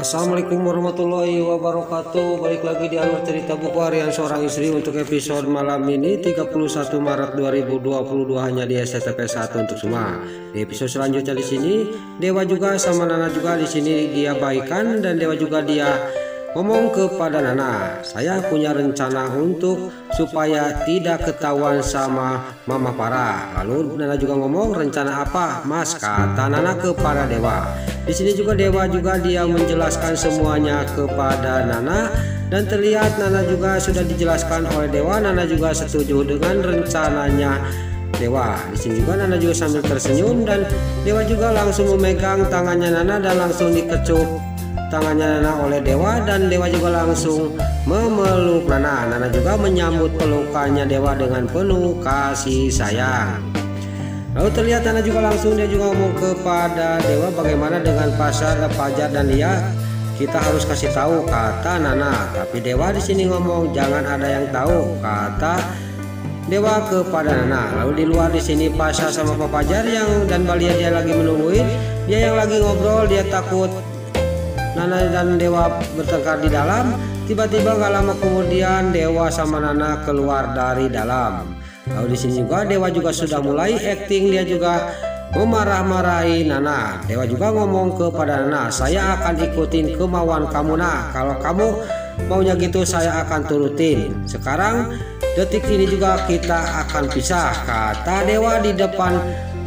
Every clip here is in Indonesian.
Assalamualaikum warahmatullahi wabarakatuh. Balik lagi di alur cerita buku harian seorang istri untuk episode malam ini 31 Maret 2022 hanya di SCTP 1 untuk semua. Di episode selanjutnya di sini Dewa juga sama Nana juga di sini dia baikan dan Dewa juga dia ngomong kepada Nana, saya punya rencana untuk supaya tidak ketahuan sama Mama Farah. Lalu Nana juga ngomong, rencana apa, Mas? Kata Nana kepada Dewa. Di sini juga Dewa juga dia menjelaskan semuanya kepada Nana dan terlihat Nana juga sudah dijelaskan oleh Dewa. Nana juga setuju dengan rencananya Dewa. Di sini juga Nana juga sambil tersenyum dan Dewa juga langsung memegang tangannya Nana dan langsung dikecup tangannya Nana oleh Dewa dan Dewa juga langsung memeluk Nana. Nana juga menyambut pelukannya Dewa dengan penuh kasih sayang. Lalu terlihat Nana juga langsung dia juga ngomong kepada Dewa, bagaimana dengan pasar Fajar dan Lia? Kita harus kasih tahu, kata Nana. Tapi Dewa di sini ngomong jangan ada yang tahu, kata Dewa kepada Nana. Lalu di luar di sini Pasar sama Pak Fajar yang dan Balia dia lagi menungguin. Dia yang lagi ngobrol, dia takut Nana dan Dewa bertengkar di dalam. Tiba-tiba gak lama kemudian Dewa sama Nana keluar dari dalam. Lalu di sini juga Dewa juga sudah mulai acting, dia juga memarah-marahi Nana. Dewa juga ngomong kepada Nana, saya akan ikutin kemauan kamu Nah. Kalau kamu maunya gitu saya akan turutin. Sekarang detik ini juga kita akan pisah, kata Dewa di depan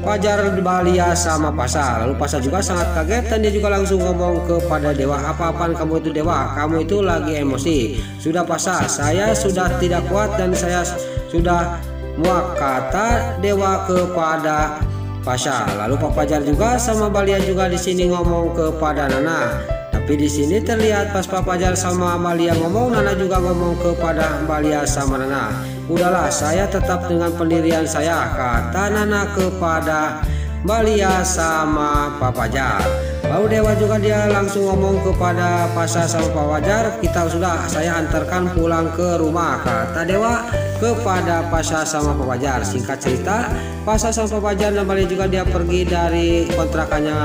Fajar, Balia sama Pasar. Lalu Pasar juga sangat kaget dan dia juga langsung ngomong kepada Dewa, apa-apaan kamu itu Dewa, kamu itu lagi emosi. Sudah Pasar, saya sudah tidak kuat dan saya sudah muak, kata Dewa kepada Pasar. Lalu Pak Fajar juga sama Balia juga di sini ngomong kepada Nana. Tapi di sini terlihat pas Pak Fajar sama Balia ngomong, Nana juga ngomong kepada Balia sama Nana. Udahlah, saya tetap dengan pendirian saya, kata Nana kepada Balia sama Pak Fajar. Lalu Dewa juga dia langsung ngomong kepada Pasar sama Pak Fajar, kita sudah saya antarkan pulang ke rumah, kata Dewa kepada Pasar sama Pak Fajar. Singkat cerita, Pasar sama Pak Fajar dan Balia juga dia pergi dari kontrakannya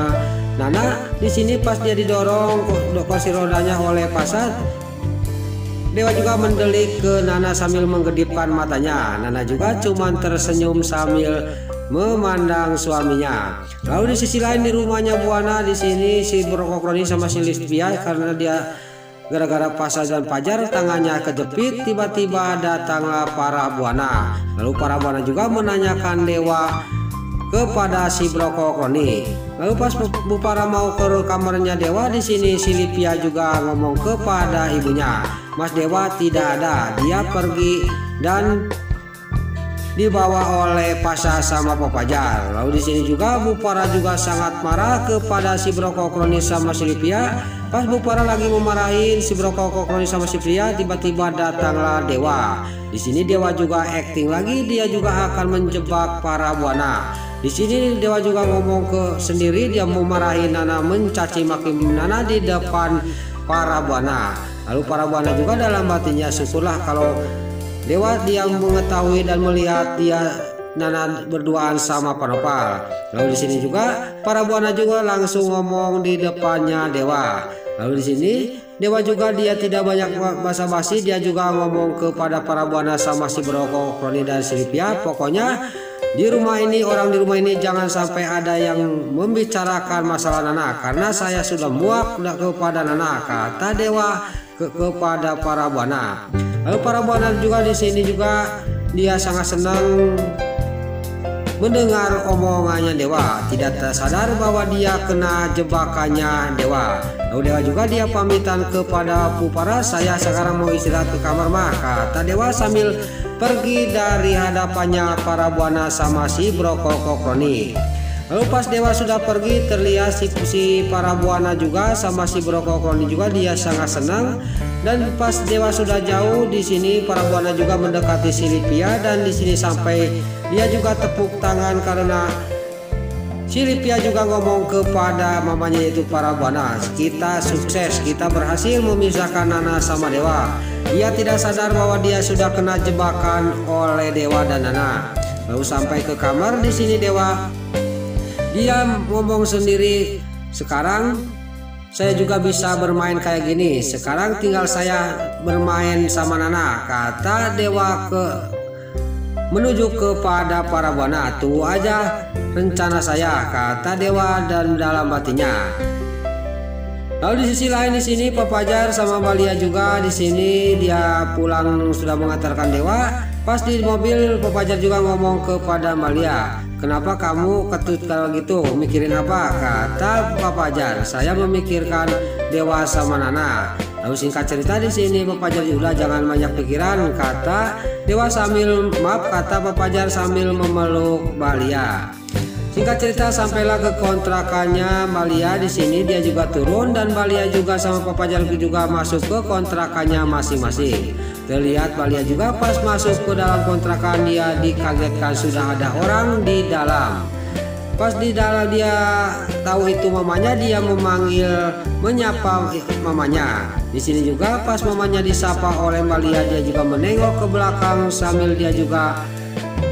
Nana. Di sini pas dia didorong kursi rodanya oleh Pasar, Dewa juga mendelik ke Nana sambil menggedipkan matanya. Nana juga cuman tersenyum sambil memandang suaminya. Lalu di sisi lain di rumahnya Buana di sini si Brokokroni sama si Listia karena dia gara-gara Pasar dan Fajar tangannya kejepit, tiba-tiba datanglah para Buana. Lalu para Buana juga menanyakan Dewa kepada si Brokokroni. Lalu pas Bu Para mau ke kamarnya Dewa, di sini si Lipia juga ngomong kepada ibunya, Mas Dewa tidak ada, dia pergi dan dibawa oleh Pasar sama Pak Fajar. Lalu di sini juga Bu Para juga sangat marah kepada si Brokokroni sama si Lipia. Pas Bu Para lagi memarahin si Brokokroni sama si Lipia, tiba-tiba datanglah Dewa. Di sini Dewa juga acting lagi, dia juga akan menjebak para Buana. Di sini Dewa juga ngomong ke sendiri, dia memarahi Nana, mencaci maki Nana di depan para Buana. Lalu para Buana juga dalam hatinya, syukurlah kalau Dewa dia mengetahui dan melihat dia Nana berduaan sama Panopal. Lalu di sini juga para Buana juga langsung ngomong di depannya Dewa. Lalu di sini Dewa juga dia tidak banyak basa-basi, dia juga ngomong kepada para Buana sama si Brokokroni dan si Lipia, pokoknya di rumah ini, orang di rumah ini jangan sampai ada yang membicarakan masalah Nana karena saya sudah muak kepada Nana, kata Dewa kepada para Buana. Lalu para Buana juga di sini juga dia sangat senang mendengar omongannya Dewa, tidak tersadar bahwa dia kena jebakannya Dewa. Lalu Dewa juga dia pamitan kepada Bu Para, saya sekarang mau istirahat ke kamar mah, kata Dewa sambil pergi dari hadapannya para Buana sama si Brokokroni. Lalu pas Dewa sudah pergi terlihat si para Buana juga sama si Brokokroni juga dia sangat senang. Dan pas Dewa sudah jauh di sini para Buana juga mendekati si Lipia dan di sini sampai dia juga tepuk tangan karena si Lipia juga ngomong kepada mamanya yaitu para Buana, kita sukses, kita berhasil memisahkan Nana sama Dewa. Dia tidak sadar bahwa dia sudah kena jebakan oleh Dewa dan Nana. Lalu sampai ke kamar di sini Dewa dia ngomong sendiri, sekarang saya juga bisa bermain kayak gini. Sekarang tinggal saya bermain sama Nana, kata dewa menuju kepada para buana. Tunggu aja rencana saya, kata dewa dan dalam hatinya. Lalu di sisi lain di sini Pak Fajar sama Balia juga di sini dia pulang sudah mengantarkan dewa. Pas di mobil Pak Fajar juga ngomong kepada Balia, kenapa kamu ketut kalau gitu, mikirin apa? Kata Pak Fajar, saya memikirkan dewa sama Nana. Lalu singkat cerita di sini Pak Fajar juga jangan banyak pikiran, kata dewa sambil kata Pak Fajar sambil memeluk Balia. Singkat cerita sampailah ke kontrakannya Balia. Di sini dia juga turun dan Balia juga sama Pak Fajar juga masuk ke kontrakannya masing-masing. Terlihat Balia juga pas masuk ke dalam kontrakan dia dikagetkan sudah ada orang di dalam. Pas di dalam dia tahu itu mamanya, dia menyapa mamanya. Di sini juga pas mamanya disapa oleh Balia, dia juga menengok ke belakang sambil dia juga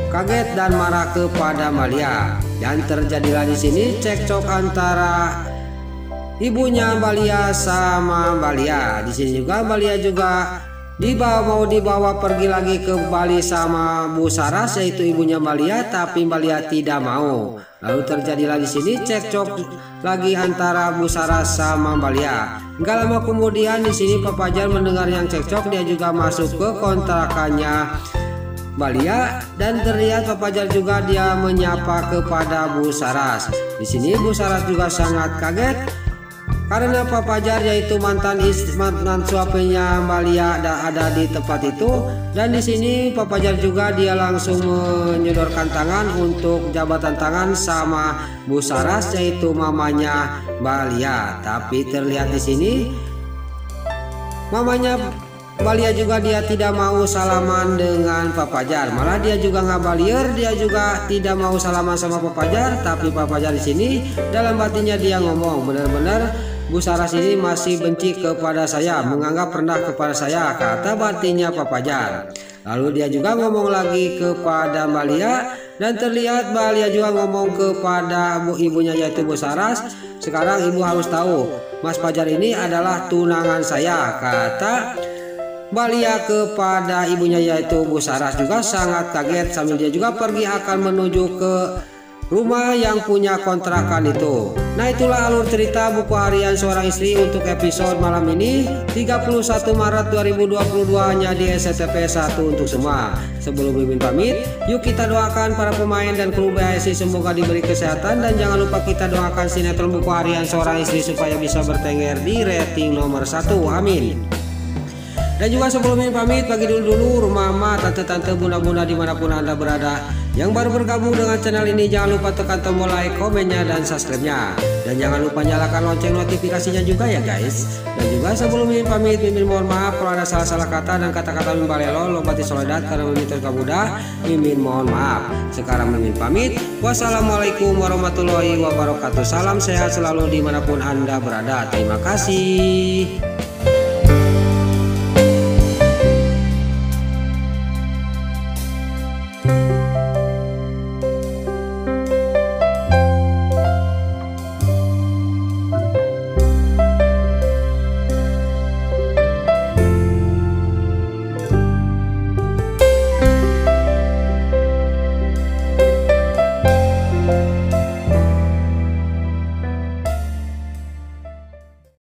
kaget dan marah kepada Balia. Dan terjadilah di sini cekcok antara ibunya Balia sama Balia. Di sini juga Balia juga mau dibawa pergi lagi ke Bali sama Bu Saras yaitu ibunya Balia, tapi Balia tidak mau. Lalu terjadilah di sini cekcok lagi antara Bu Saras sama Balia. Gak lama kemudian di sini Pak Fajar mendengar yang cekcok, dia juga masuk ke kontrakannya Balia dan terlihat Pak Fajar juga dia menyapa kepada Bu Saras. Di sini Bu Saras juga sangat kaget karena Pak Fajar yaitu mantan suaminya Balia ada di tempat itu. Dan di sini Pak Fajar juga dia langsung menyodorkan tangan untuk jabatan tangan sama Bu Saras yaitu mamanya Balia. Tapi terlihat di sini mamanya Balia juga dia tidak mau salaman dengan Pak Fajar, malah dia juga nggak balier, dia juga tidak mau salaman sama Pak Fajar. Tapi Pak Fajar di sini dalam hatinya dia ngomong, benar-benar Bu Saras ini masih benci kepada saya, menganggap rendah kepada saya, kata batinnya Pak Fajar. Lalu dia juga ngomong lagi kepada Balia dan terlihat Balia juga ngomong kepada ibunya yaitu Bu Saras, sekarang ibu harus tahu Mas Fajar ini adalah tunangan saya, kata Balia kepada ibunya yaitu Bu Saras. Juga sangat kaget sambil dia juga pergi akan menuju ke rumah yang punya kontrakan itu. Nah, itulah alur cerita buku harian seorang istri untuk episode malam ini 31 Maret 2022 hanya di SCTV 1 untuk semua. Sebelum Mimin pamit, yuk kita doakan para pemain dan kru BHSI semoga diberi kesehatan, dan jangan lupa kita doakan sinetron buku harian seorang istri supaya bisa bertengger di rating nomor 1. Amin. Dan juga sebelum ini pamit, bagi dulu mama, tante-tante, bunda-bunda dimanapun Anda berada yang baru bergabung dengan channel ini, jangan lupa tekan tombol like, komennya, dan subscribe-nya. Dan jangan lupa nyalakan lonceng notifikasinya juga ya guys. Dan juga sebelum ini pamit, Mimin mohon maaf kalau ada salah-salah kata dan kata-kata Mimin balelo, lopati soledat karena Mimin terkabudah. Mimin mohon maaf. Sekarang Mimin pamit. Wassalamualaikum warahmatullahi wabarakatuh. Salam sehat selalu dimanapun Anda berada. Terima kasih.